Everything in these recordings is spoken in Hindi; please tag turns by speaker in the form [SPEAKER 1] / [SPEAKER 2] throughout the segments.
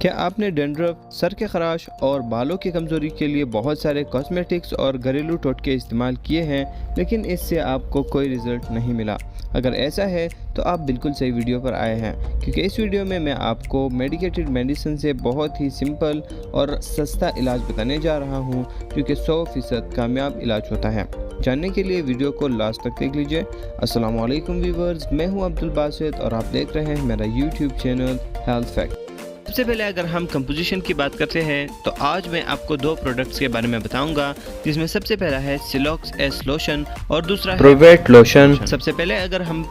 [SPEAKER 1] क्या आपने डैंड्रफ, सर के खराश और बालों की कमज़ोरी के लिए बहुत सारे कॉस्मेटिक्स और घरेलू टोटके इस्तेमाल किए हैं लेकिन इससे आपको कोई रिज़ल्ट नहीं मिला? अगर ऐसा है तो आप बिल्कुल सही वीडियो पर आए हैं, क्योंकि इस वीडियो में मैं आपको मेडिकेटेड मेडिसिन से बहुत ही सिंपल और सस्ता इलाज बताने जा रहा हूं, जो कि 100% कामयाब इलाज होता है। जानने के लिए वीडियो को लास्ट तक देख लीजिए। अस्सलाम वालेकुम व्यूअर्स, मैं हूं अब्दुल बासित और आप देख रहे हैं मेरा यूट्यूब चैनल हेल्थ फैक्ट। सबसे पहले अगर हम कंपोजिशन की बात करते हैं तो आज मैं आपको दो प्रोडक्ट्स के बारे में बताऊंगा, जिसमें सबसे पहला है सिलॉक्स एस लोशन और दूसरा है प्रोवेट लोशन। सबसे पहले अगर हम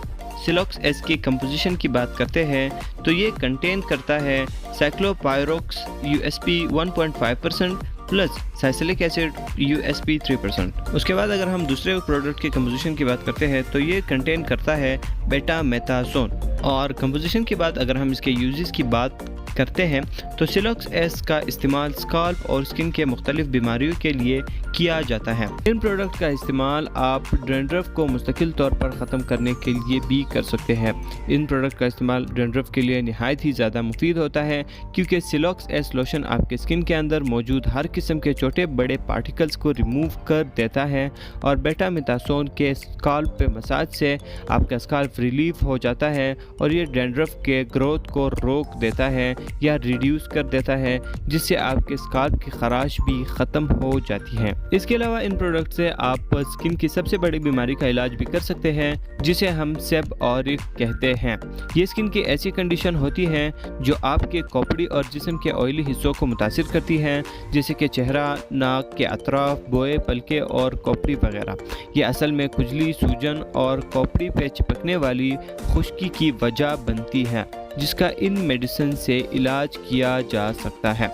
[SPEAKER 1] सिलॉक्स एस की कंपोजिशन की बात करते हैं तो ये कंटेन करता है साइक्लोपायरोक्स USP 1.5% plus salicylic acid USP 3%। उसके बाद अगर हम दूसरे प्रोडक्ट के कंपोजिशन की बात करते हैं तो ये कंटेन करता है बेटामेथासोन। और कंपोजिशन के बाद अगर हम इसके यूजेस की बात करते हैं तो सिलॉक्स एस का इस्तेमाल स्काल्प और स्किन के मुख्तलिफ बीमारियों के लिए किया जाता है। इन प्रोडक्ट का इस्तेमाल आप डैंड्रफ को मुस्तकिल तौर पर ख़त्म करने के लिए भी कर सकते हैं। इन प्रोडक्ट का इस्तेमाल डैंड्रफ के लिए नहायत ही ज़्यादा मुफीद होता है, क्योंकि सिलॉक्स एस लोशन आपके स्किन के अंदर मौजूद हर किस्म के छोटे बड़े पार्टिकल्स को रिमूव कर देता है और बेटामेथासोन के स्काल्प पे मसाज से आपका स्काल्प रिलीफ हो जाता है और ये डैंड्रफ के ग्रोथ को रोक देता है या रिड्यूस कर देता है, जिससे आपके स्काल्प की खराश भी ख़त्म हो जाती है। इसके अलावा इन प्रोडक्ट से आप स्किन की सबसे बड़ी बीमारी का इलाज भी कर सकते हैं, जिसे हम सेबऑरिक कहते हैं। ये स्किन की ऐसी कंडीशन होती है जो आपके खोपड़ी और जिस्म के ऑयली हिस्सों को मुतासिर करती है, जैसे कि चेहरा, नाक के अतराफ, बोए, पलके और खोपड़ी वगैरह। ये असल में खुजली, सूजन और खोपड़ी पे चिपकने वाली खुश्की की वजह बनती है, जिसका इन मेडिसिन से इलाज किया जा सकता है।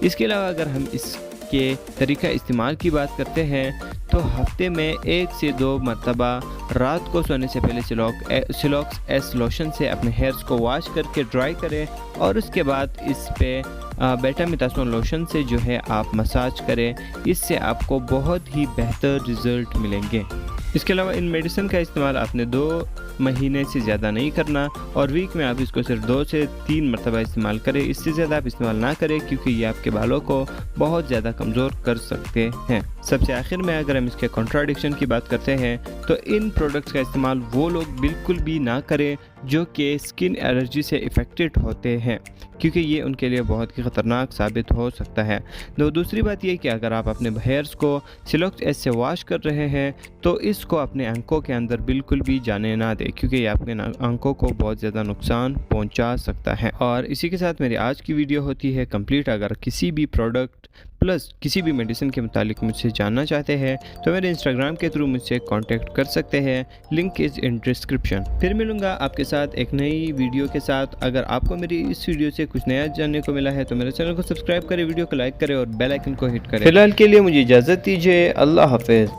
[SPEAKER 1] इसके अलावा अगर हम इसके तरीका इस्तेमाल की बात करते हैं तो हफ्ते में 1 से 2 मरतबा रात को सोने से पहले सिलॉक्स एस लोशन से अपने हेयर्स को वॉश करके ड्राई करें और उसके बाद इस पे बेटामेथासोन लोशन से जो है आप मसाज करें। इससे आपको बहुत ही बेहतर रिज़ल्ट मिलेंगे। इसके अलावा इन मेडिसिन का इस्तेमाल आपने 2 महीने से ज़्यादा नहीं करना और वीक में आप इसको सिर्फ 2 से 3 मरतबा इस्तेमाल करें। इससे ज़्यादा आप इस्तेमाल ना करें, क्योंकि ये आपके बालों को बहुत ज़्यादा कमज़ोर कर सकते हैं। सबसे आखिर में अगर हम इसके कॉन्ट्राडिक्शन की बात करते हैं तो इन प्रोडक्ट्स का इस्तेमाल वो लोग बिल्कुल भी ना करें जो कि स्किन एलर्जी से इफ़ेक्टेड होते हैं, क्योंकि ये उनके लिए बहुत ही ख़तरनाक साबित हो सकता है। दूसरी बात ये कि अगर आप अपने हेयर्स को सिलॉक्स एस से वॉश कर रहे हैं तो इसको अपने आंखों के अंदर बिल्कुल भी जाने ना दें, क्योंकि ये आपके आंखों को बहुत ज़्यादा नुकसान पहुंचा सकता है। और इसी के साथ मेरी आज की वीडियो होती है कंप्लीट। अगर किसी भी प्रोडक्ट प्लस किसी भी मेडिसिन के मुतालिक मुझसे जानना चाहते हैं तो मेरे इंस्टाग्राम के थ्रू मुझसे कांटेक्ट कर सकते हैं। Link is in description. फिर मिलूंगा आपके साथ एक नई वीडियो के साथ। अगर आपको मेरी इस वीडियो से कुछ नया जानने को मिला है तो मेरे चैनल को सब्सक्राइब करें, वीडियो को लाइक करें और बेल आइकन को हिट करें। फिलहाल के लिए मुझे इजाज़त दीजिए। अल्लाह हाफिज़।